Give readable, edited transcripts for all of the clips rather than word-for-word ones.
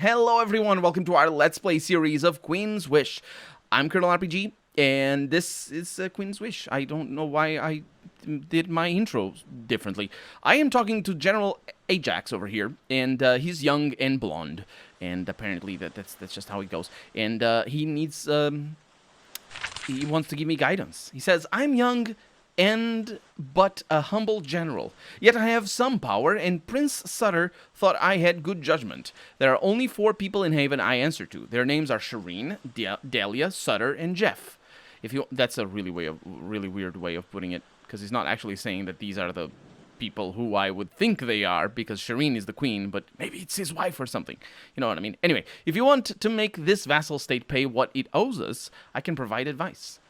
Hello everyone, welcome to our Let's Play series of Queen's Wish. I'm Colonel RPG, and this is Queen's Wish. I don't know why I did my intro differently. I am talking to General Ajax over here, and he's young and blonde, and apparently that's just how it goes. And he needs, he wants to give me guidance. He says, I'm young and but a humble general. Yet I have some power, and Prince Sutter thought I had good judgment. There are only 4 people in Haven I answer to. Their names are Shireen, Delia, Sutter, and Jeff. That's a really weird way of putting it, because he's not actually saying that these are the people who I would think they are, because Shireen is the queen, but maybe it's his wife or something. You know what I mean? Anyway, if you want to make this vassal state pay what it owes us, I can provide advice.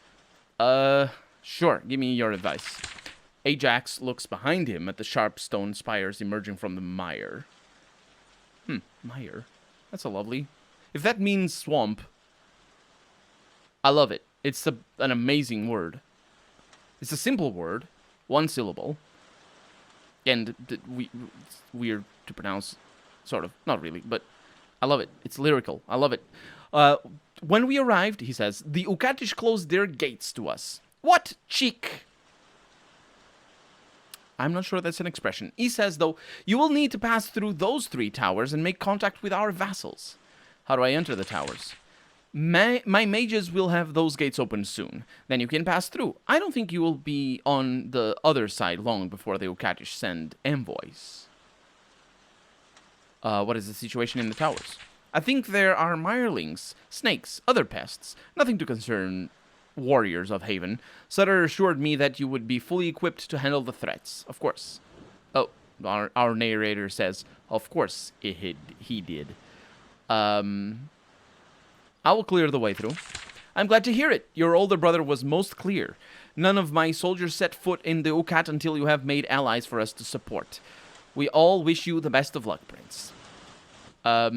Sure, give me your advice. Ajax looks behind him at the sharp stone spires emerging from the mire. Mire? That's a lovely... If that means swamp, I love it. It's an amazing word. It's a simple word, 1 syllable, and it's weird to pronounce, sort of. Not really, but I love it. It's lyrical. I love it. When we arrived, he says, the Ukatish closed their gates to us. What cheek! I'm not sure that's an expression. He says, though, you will need to pass through those 3 towers and make contact with our vassals. How do I enter the towers? My mages will have those gates open soon. Then you can pass through. I don't think you will be on the other side long before the Ukatish send envoys. What is the situation in the towers? I think there are mirelings, snakes, other pests. Nothing to concern warriors of Haven. Sutter assured me that you would be fully equipped to handle the threats. Of course. Oh, our narrator says, of course he did. I will clear the way through. I'm glad to hear it. Your older brother was most clear. None of my soldiers set foot in the Ukat until you have made allies for us to support. We all wish you the best of luck, Prince. Well,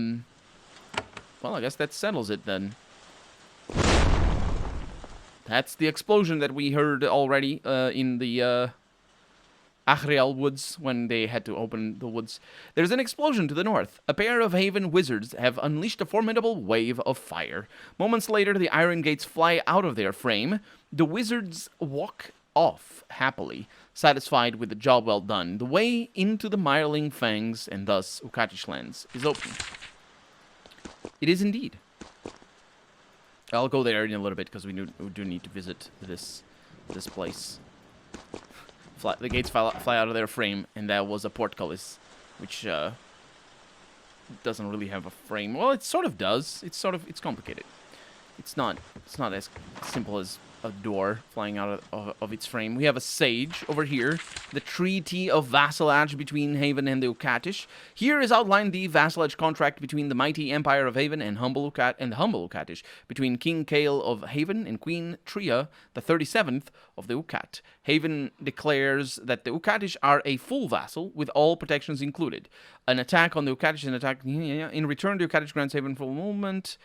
I guess that settles it then. That's the explosion that we heard already in the Achriel woods when they had to open the woods. There's an explosion to the north. A pair of Haven wizards have unleashed a formidable wave of fire. Moments later, the iron gates fly out of their frame. The wizards walk off happily, satisfied with the job well done. The way into the Mireling Fangs, and thus Ukatish lands, is open. It is indeed. I'll go there in a little bit because we do need to visit this place. The gates fly out of their frame, and that was a portcullis, which doesn't really have a frame. Well, it sort of does. It's complicated. It's not as simple as a door flying out of its frame. We have a sage over here, the treaty of vassalage between Haven and the Ukatish. Here is outlined the vassalage contract between the mighty Empire of Haven and the humble Ukatish, between King Kale of Haven and Queen Tria, the 37th of the Ukat. Haven declares that the Ukatish are a full vassal, with all protections included. An attack on the Ukatish, in return, the Ukatish grants Haven full movement.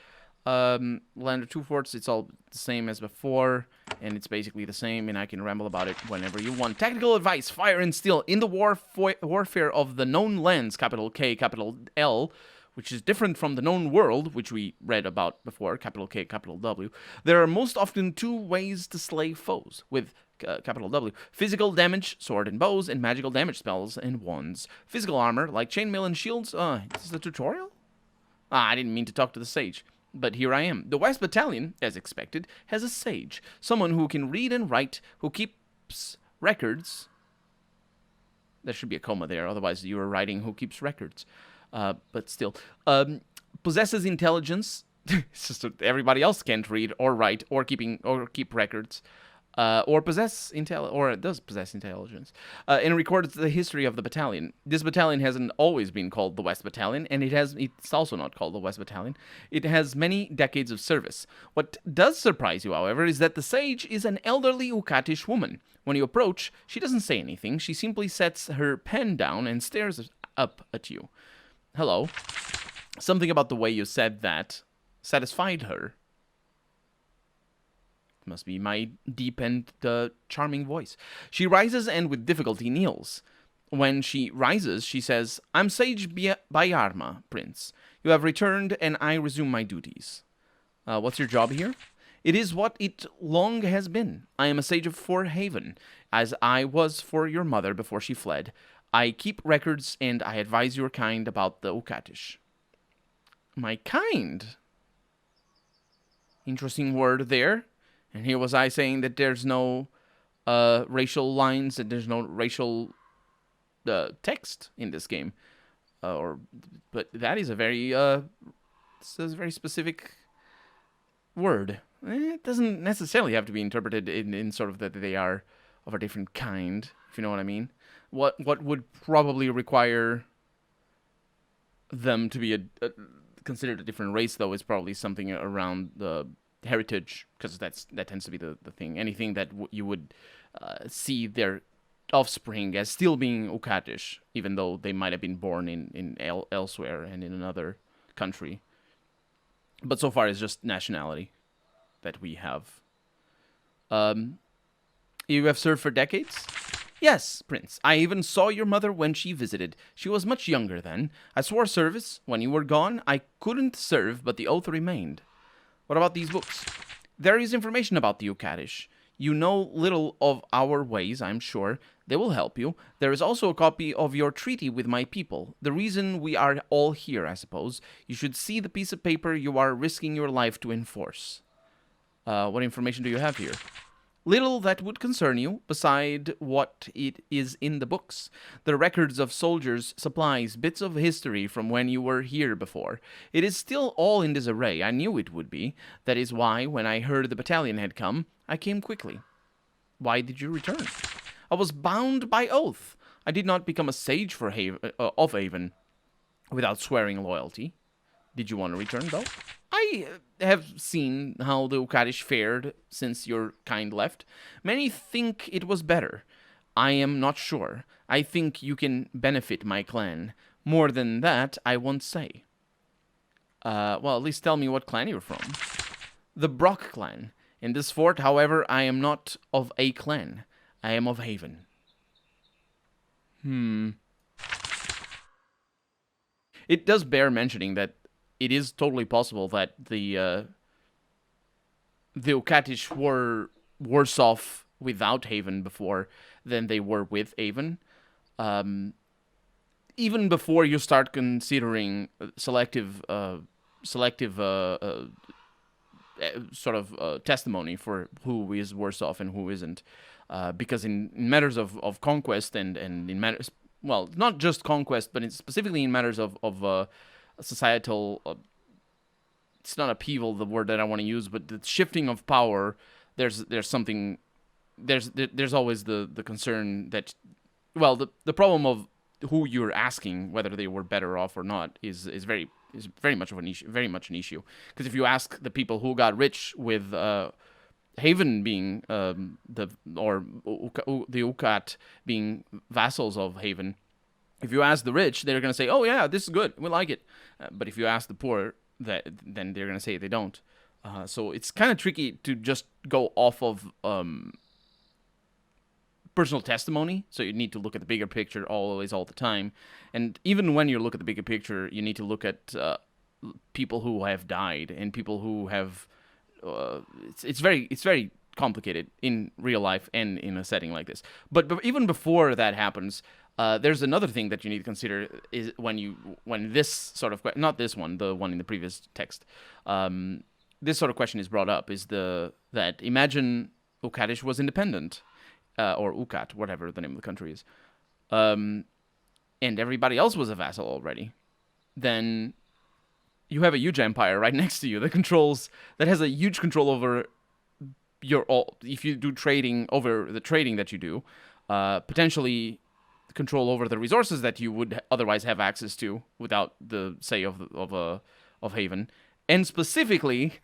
Land of 2 forts, it's all the same as before, and it's basically the same, and I can ramble about it whenever you want. Tactical advice, fire and steel. In the warfare of the known lands, capital K, capital L, which is different from the known world, which we read about before, capital K, capital W, there are most often 2 ways to slay foes, with capital W. Physical damage, sword and bows, and magical damage spells and wands. Physical armor, like chainmail and shields. Is this a tutorial? I didn't mean to talk to the sage. But here I am. The West Battalion, as expected, has a sage. Someone who can read and write, who keeps records. There should be a comma there, otherwise you are writing who keeps records. But still. Possesses intelligence. It's just that everybody else can't read or write or keep records. Or does possess intelligence, and records the history of the battalion. This battalion hasn't always been called the West Battalion, and it's also not called the West Battalion. It has many decades of service. What does surprise you, however, is that the sage is an elderly Ukatish woman. When you approach, she doesn't say anything. She simply sets her pen down and stares up at you. Hello. Something about the way you said that satisfied her. Must be my deep and charming voice. She rises and with difficulty kneels. When she rises, she says, I'm Sage Bayarma, Prince. You have returned, and I resume my duties. What's your job here? It is what it long has been. I am a sage of Four Haven, as I was for your mother before she fled. I keep records, and I advise your kind about the Ukatish. My kind? Interesting word there. And here was I saying that there's no racial lines, and there's no racial text in this game. But that is a very specific word. It doesn't necessarily have to be interpreted in sort of that they are of a different kind, if you know what I mean. What would probably require them to be considered a different race, though, is probably something around the heritage, because that tends to be the thing. Anything that you would see their offspring as still being Ukatish, even though they might have been born elsewhere and in another country. But so far, it's just nationality that we have. You have served for decades? Yes, Prince. I even saw your mother when she visited. She was much younger then. I swore service. When you were gone, I couldn't serve, but the oath remained. What about these books? There is information about the Ukatish. You know little of our ways, I'm sure. They will help you. There is also a copy of your treaty with my people. The reason we are all here, I suppose. You should see the piece of paper you are risking your life to enforce. What information do you have here? Little that would concern you, beside what it is in the books. The records of soldiers, supplies, bits of history from when you were here before. It is still all in disarray. I knew it would be. That is why, when I heard the battalion had come, I came quickly. Why did you return? I was bound by oath. I did not become a sage of Haven without swearing loyalty. Did you want to return, though? I have seen how the Ukatish fared since your kind left. Many think it was better. I am not sure. I think you can benefit my clan. More than that, I won't say. Well, at least tell me what clan you're from. The Brock clan. In this fort, however, I am not of a clan. I am of Haven. It does bear mentioning that it is totally possible that the Ukatish were worse off without Haven before than they were with Haven. Even before you start considering selective testimony for who is worse off and who isn't. Because in matters of conquest and in matters, well, not just conquest, but specifically in matters of societal, it's not upheaval, the word that I want to use, but the shifting of power. There's something. There's always the concern that, well, the problem of who you're asking whether they were better off or not is very much an issue. Because if you ask the people who got rich with Haven being the Ukat being vassals of Haven, if you ask the rich, they're going to say, "Oh yeah, this is good, we like it." But if you ask the poor, then they're going to say they don't. So it's kind of tricky to just go off of personal testimony. So you need to look at the bigger picture all the time. And even when you look at the bigger picture, you need to look at people who have died and people who have. It's very complicated in real life and in a setting like this. But even before that happens, there's another thing that you need to consider is when this sort of not this one, the one in the previous text, this sort of question is brought up is that imagine Ukatish was independent, or Ukat, whatever the name of the country is, and everybody else was a vassal already. Then you have a huge empire right next to you that has a huge control over if you do trading, over the trading that you do, potentially control over the resources that you would otherwise have access to without the say of Haven. And specifically,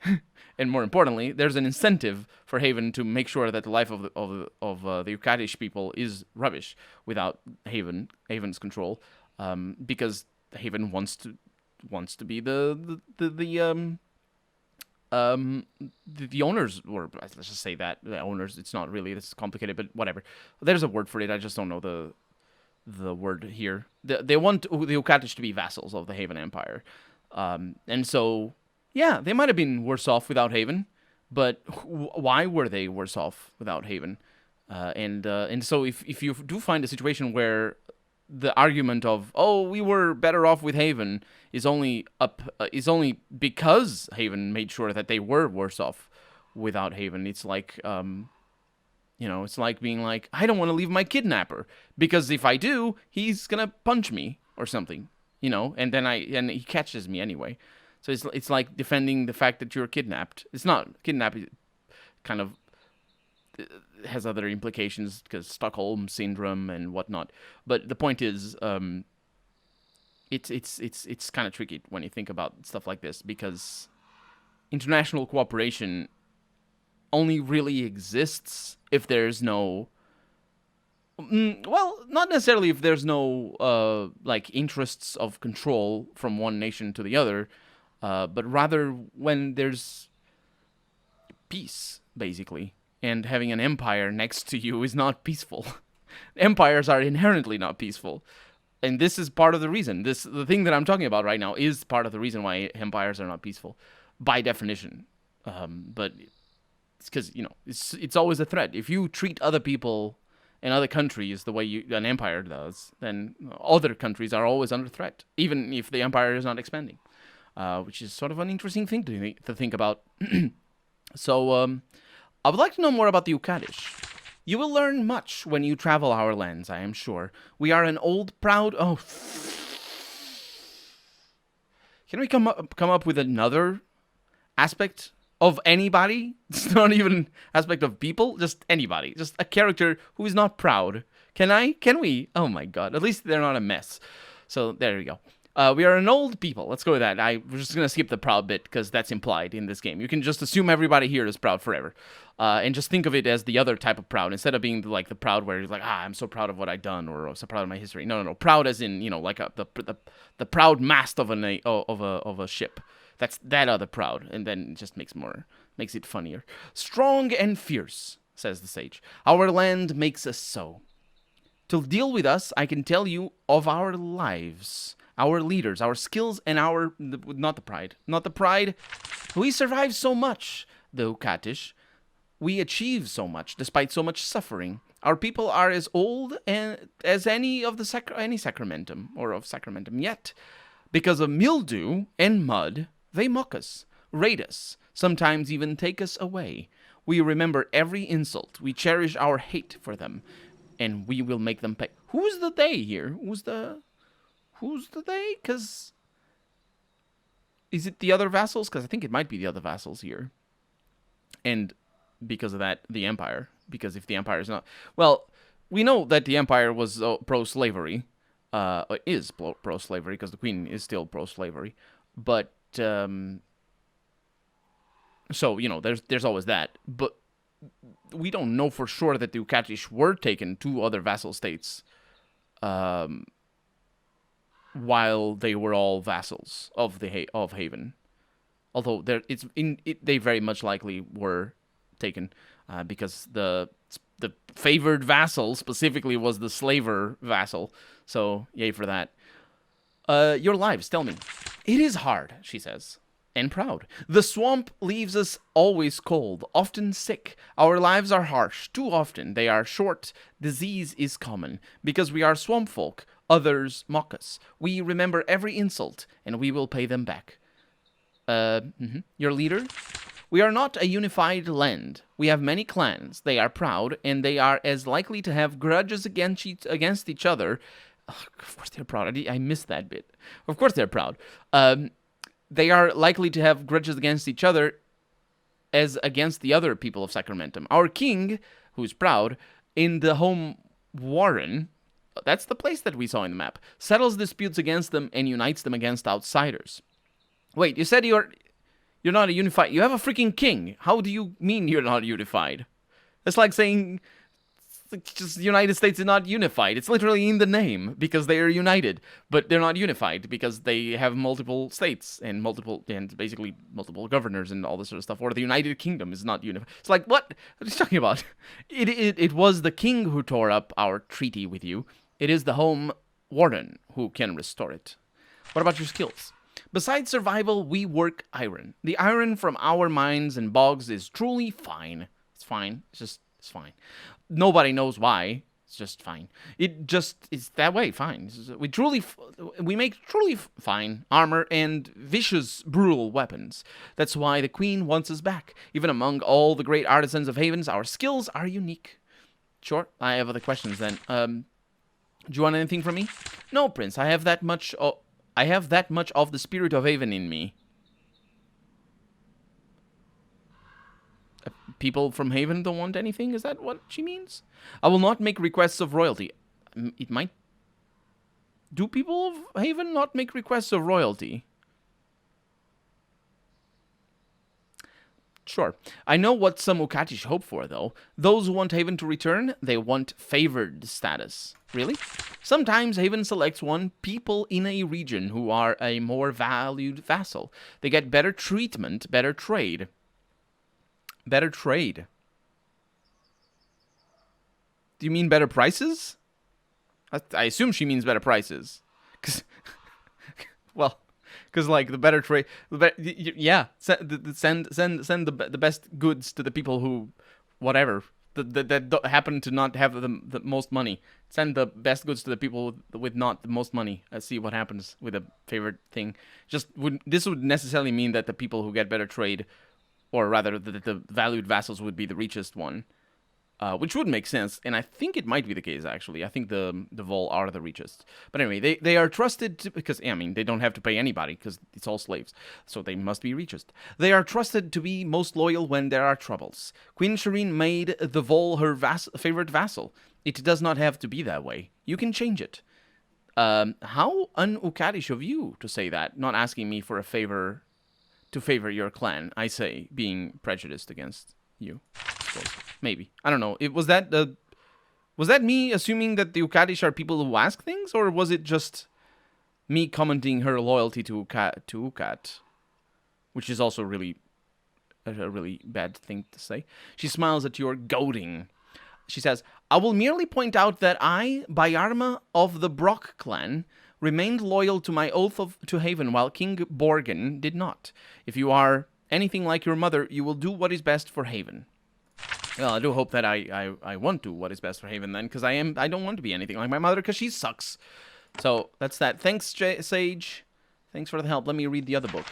and more importantly, there's an incentive for Haven to make sure that the life of the Ukatish people is rubbish without Haven's control, because Haven wants to be the owners, or let's just say that the owners. It's not really this complicated, but whatever. There's a word for it. I just don't know the word here. They want the Ukatish to be vassals of the Haven Empire. And so, yeah, they might have been worse off without Haven, but why were they worse off without Haven? And so if you do find a situation where the argument of we were better off with Haven is only because Haven made sure that they were worse off without Haven, it's like it's like being like, I don't want to leave my kidnapper because if I do, he's gonna punch me or something, and then he catches me anyway. So it's like defending the fact that you're kidnapped. It's not kidnapping, kind of has other implications because Stockholm syndrome and whatnot. But the point is, it's kind of tricky when you think about stuff like this because international cooperation only really exists if there's no. Well, not necessarily if there's no interests of control from one nation to the other, but rather when there's peace, basically. And having an empire next to you is not peaceful. Empires are inherently not peaceful. And this is part of the reason. The thing that I'm talking about right now is part of the reason why empires are not peaceful, by definition. But it's because, it's always a threat. If you treat other people and other countries the way an empire does, then other countries are always under threat, even if the empire is not expanding, which is sort of an interesting thing to think about. So, I would like to know more about the Ukatish. You will learn much when you travel our lands, I am sure. We are an old, proud... Oh. Can we come up with another aspect of anybody? It's not even aspect of people, just anybody. Just a character who is not proud. Can we? Oh my god. At least they're not a mess. So, there we go. We are an old people. Let's go with that. We're just going to skip the proud bit because that's implied in this game. You can just assume everybody here is proud forever. And just think of it as the other type of proud. Instead of being like the proud where you're like, I'm so proud of what I've done or I'm so proud of my history. No. Proud as in, like the proud mast of a ship. That's that other proud. And then it just makes it funnier. Strong and fierce, says the sage. Our land makes us so. To deal with us, I can tell you of our lives. Our leaders, our skills, and not the pride. We survive so much, the Ukatish. We achieve so much, despite so much suffering. Our people are as old as any of any Sacramentum, or of Sacramentum yet. Because of mildew and mud, they mock us, raid us, sometimes even take us away. We remember every insult. We cherish our hate for them, and we will make them pay. Who's the they here? Who's the they? Because is it the other vassals? Because I think it might be the other vassals here. And because of that, the Empire. Because if the Empire is not... Well, we know that the Empire was pro-slavery. Is pro-slavery, because the Queen is still pro-slavery. But, so, there's always that. But we don't know for sure that the Ukatish were taken to other vassal states. While they were all vassals of Haven, although they very much likely were taken because the favored vassal specifically was the slaver vassal. So yay for that. Your lives, tell me. It is hard, she says, and proud. The swamp leaves us always cold, often sick. Our lives are harsh. Too often they are short. Disease is common because we are swamp folk. Others mock us. We remember every insult, and we will pay them back. Your leader? We are not a unified land. We have many clans. They are proud, and they are as likely to have grudges against each other. Of course they're proud. I missed that bit. Of course they're proud. They are likely to have grudges against each other as against the other people of Sacramentum. Our king, who's proud, in the home Warren... That's the place that we saw in the map. Settles disputes against them and unites them against outsiders. Wait, you said you're not a unified... You have a freaking king. How do you mean you're not unified? It's like saying just the United States is not unified. It's literally in the name because they are united. But they're not unified because they have multiple states and basically multiple governors and all this sort of stuff. Or the United Kingdom is not unified. It's like, what are you talking about? It was the king who tore up our treaty with you. It is the home warden who can restore it. What about your skills? Besides survival, we work iron. The iron from our mines and bogs is truly fine. It's fine. It's fine. Nobody knows why. It's just fine. It just is that way. Fine. We make truly fine armor and vicious, brutal weapons. That's why the queen wants us back. Even among all the great artisans of Havens, our skills are unique. Sure. I have other questions then. Do you want anything from me? No, Prince. I have that much. I have that much of the spirit of Haven in me. People from Haven don't want anything? Is that what she means? I will not make requests of royalty. It might... Do people of Haven not make requests of royalty? Sure. I know what some Ukatish hope for, though. Those who want Haven to return, they want favored status. Really? Sometimes Haven selects one people in a region who are a more valued vassal. They get better treatment, better trade. Better trade. Do you mean better prices? I assume she means better prices. Because like the better trade, yeah. Send the best goods to the people who, whatever, that happen to not have the most money. Send the best goods to the people with not the most money. See what happens with a favorite thing. This would necessarily mean that the people who get better trade, or rather that the valued vassals would be the richest one. Which would make sense, and I think it might be the case, actually. I think the Vol are the richest. But anyway, they are trusted because, I mean, they don't have to pay anybody because it's all slaves, so they must be richest. They are trusted to be most loyal when there are troubles. Queen Shireen made the Vol her favorite vassal. It does not have to be that way. You can change it. How un-Ukatish of you to say that, not asking me for a favor to favor your clan, I say, being prejudiced against you. Maybe. I don't know. Was that me assuming that the Ukatish are people who ask things, or was it just me commenting her loyalty to Ukat, which is also really a really bad thing to say. She smiles at your goading. She says, I will merely point out that I, Bayarma of the Brock clan, remained loyal to my oath to Haven, while King Borgen did not. If you are anything like your mother, you will do what is best for Haven. Well, I do hope that I want to what is best for Haven then, because I don't want to be anything like my mother, because she sucks. So, that's that. Thanks, Sage. Thanks for the help. Let me read the other book.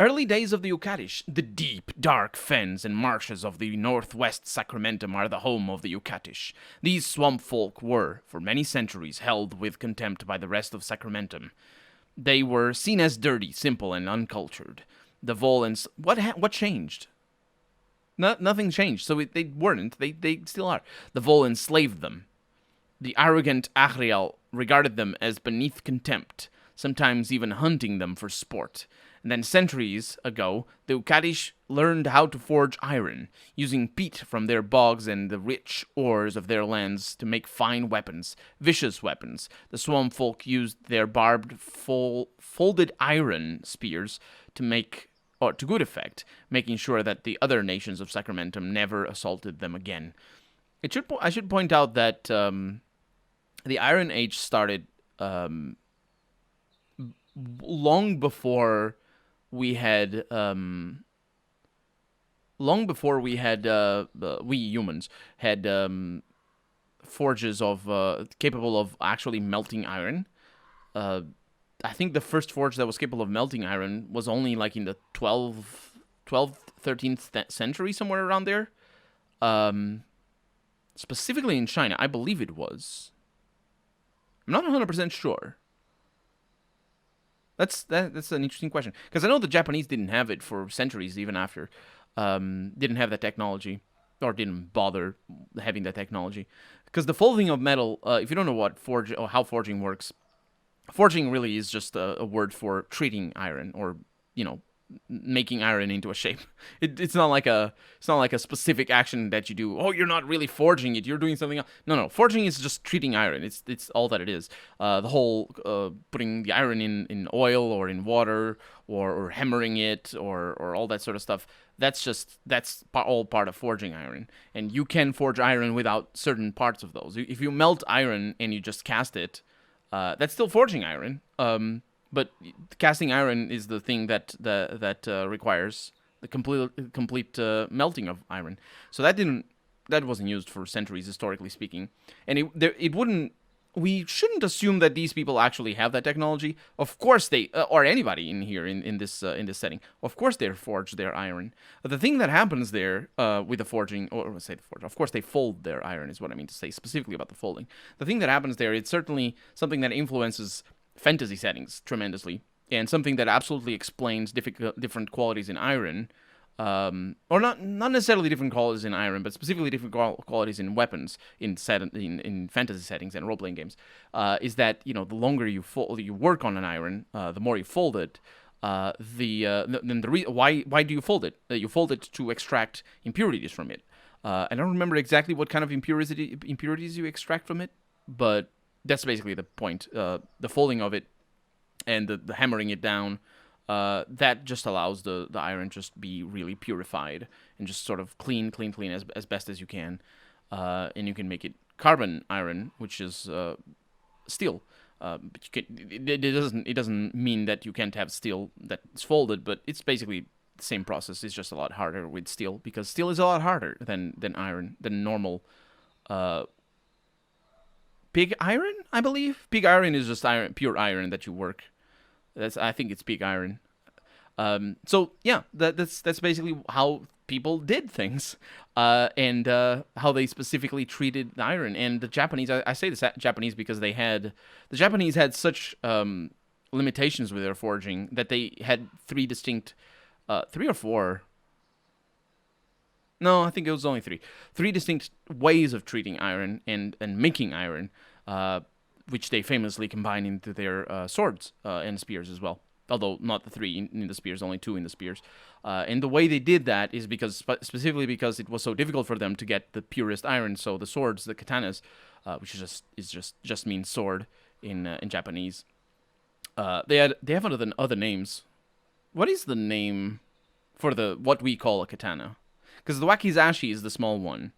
Early days of the Ukatish. The deep, dark fens and marshes of the northwest Sacramentum are the home of the Ukatish. These swamp folk were, for many centuries, held with contempt by the rest of Sacramentum. They were seen as dirty, simple, and uncultured. The Volans... What changed? Nothing changed, so they weren't. They still are. The Vol enslaved them. The arrogant Ahriel regarded them as beneath contempt, sometimes even hunting them for sport. And then centuries ago, the Ukatish learned how to forge iron, using peat from their bogs and the rich ores of their lands to make fine weapons, vicious weapons. The swamp folk used their barbed, folded iron spears to good effect, making sure that the other nations of Sacramentum never assaulted them again. I should point out that the Iron Age started long before we had we humans had forges capable of actually melting iron. I think the first forge that was capable of melting iron was only like in the 12th, 13th century, somewhere around there. Specifically in China, I believe it was. I'm not 100% sure. That's an interesting question. Because I know the Japanese didn't have it for centuries, even after. Didn't have that technology. Or didn't bother having that technology. Because the folding of metal, if you don't know how forging works, forging really is just a word for treating iron, or, making iron into a shape. It's not like a specific action that you do. Oh, you're not really forging it. You're doing something else. No. Forging is just treating iron. It's all that it is. The whole putting the iron in oil or in water or hammering it or all that sort of stuff. That's all part of forging iron. And you can forge iron without certain parts of those. If you melt iron and you just cast it, that's still forging iron. But casting iron is the thing that requires the complete melting of iron. So that wasn't used for centuries, historically speaking, and it wouldn't. We shouldn't assume that these people actually have that technology. Of course they, or anybody in here in this setting. Of course they forge their iron. But the thing that happens there with the forging, or say the forge, of course they fold their iron is what I mean to say specifically about the folding. The thing that happens there, it's certainly something that influences fantasy settings tremendously, and something that absolutely explains different qualities in iron, or not necessarily different qualities in iron, but specifically different qualities in weapons in fantasy settings and role playing games. Is that the longer you work on an iron, the more you fold it. Why do you fold it? You fold it to extract impurities from it. I don't remember exactly what kind of impurities you extract from it, but that's basically the point. The folding of it and the hammering it down, that just allows the iron just be really purified and just sort of clean as best as you can. And you can make it carbon iron, which is steel. But it doesn't mean that you can't have steel that's folded, but it's basically the same process. It's just a lot harder with steel, because steel is a lot harder than iron, than normal pig iron, I believe. Pig iron is just pure iron that you work. I think it's pig iron. So yeah, that's basically how people did things, and how they specifically treated the iron. And the Japanese, I say this Japanese because the Japanese had such limitations with their forging that they had three or four. No, I think it was only three distinct ways of treating iron and making iron, which they famously combine into their swords and spears as well. Although not the three in the spears, only two in the spears. And the way they did that is specifically because it was so difficult for them to get the purest iron. So the swords, the katanas, which just means sword in Japanese. They have other names. What is the name for what we call a katana? Because the wakizashi is the small one,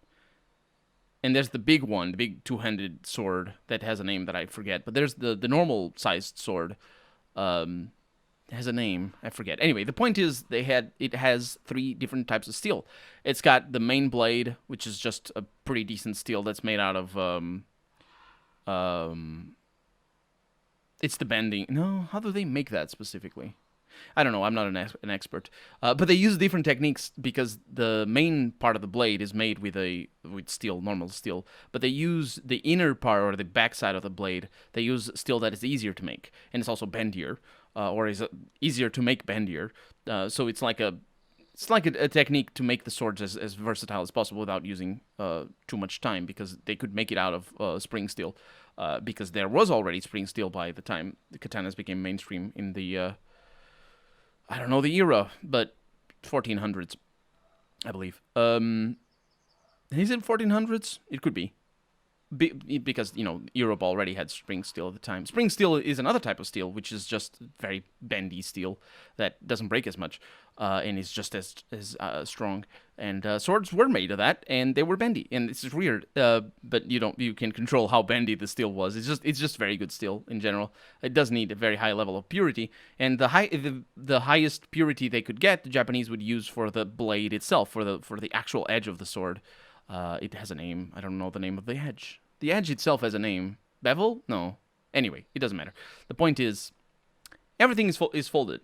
and there's the big one, the big two-handed sword that has a name that I forget. But there's the normal-sized sword. It has a name, I forget. Anyway, the point is it has three different types of steel. It's got the main blade, which is just a pretty decent steel that's made out of it's the bending. No, how do they make that specifically? I don't know. I'm not an expert, but they use different techniques because the main part of the blade is made with steel, normal steel. But they use the inner part or the back side of the blade. They use steel that is easier to make, and it's also bendier, or is easier to make bendier. So it's like a technique to make the swords as versatile as possible without using too much time, because they could make it out of spring steel, because there was already spring steel by the time the katanas became mainstream in the I don't know the era, but 1400s, I believe. Is it 1400s? It could be. Because, Europe already had spring steel at the time. Spring steel is another type of steel, which is just very bendy steel that doesn't break as much, and is just as strong. And swords were made of that, and they were bendy. And it's weird, but you can control how bendy the steel was. It's just very good steel in general. It does need a very high level of purity, and the highest purity they could get, the Japanese would use for the blade itself, for the actual edge of the sword. It has a name. I don't know the name of the edge. The edge itself has a name. Bevel? No. Anyway, it doesn't matter. The point is, everything is folded.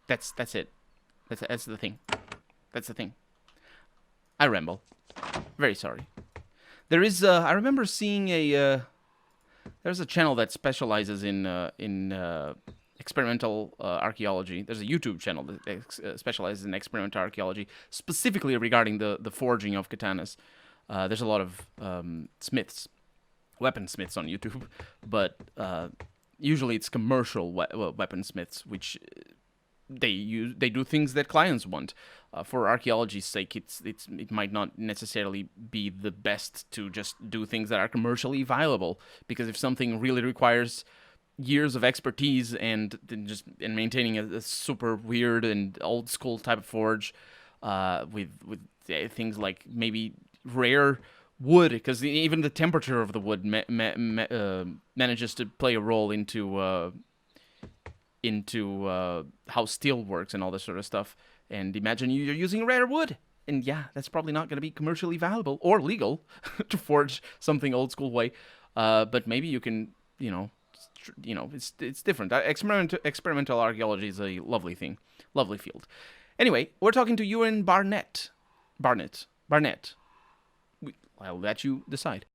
That's it. That's the thing. That's the thing. I ramble. Very sorry. There is. I remember seeing there's a channel that specializes in experimental archaeology. There's a YouTube channel that specializes in experimental archaeology, specifically regarding the forging of katanas. There's a lot of weaponsmiths on YouTube, but usually it's commercial weaponsmiths, which they do things that clients want. For archaeology's sake, it might not necessarily be the best to just do things that are commercially viable, because if something really requires years of expertise and maintaining a super weird and old school type of forge, with things like maybe rare wood, because even the temperature of the wood manages to play a role into how steel works and all this sort of stuff. And imagine you're using rare wood, and yeah, that's probably not going to be commercially valuable or legal to forge something old school way. But maybe you can, it's different. Experimental archaeology is a lovely thing, lovely field. Anyway, we're talking to Ewan Barnett. Barnett. I'll let you decide.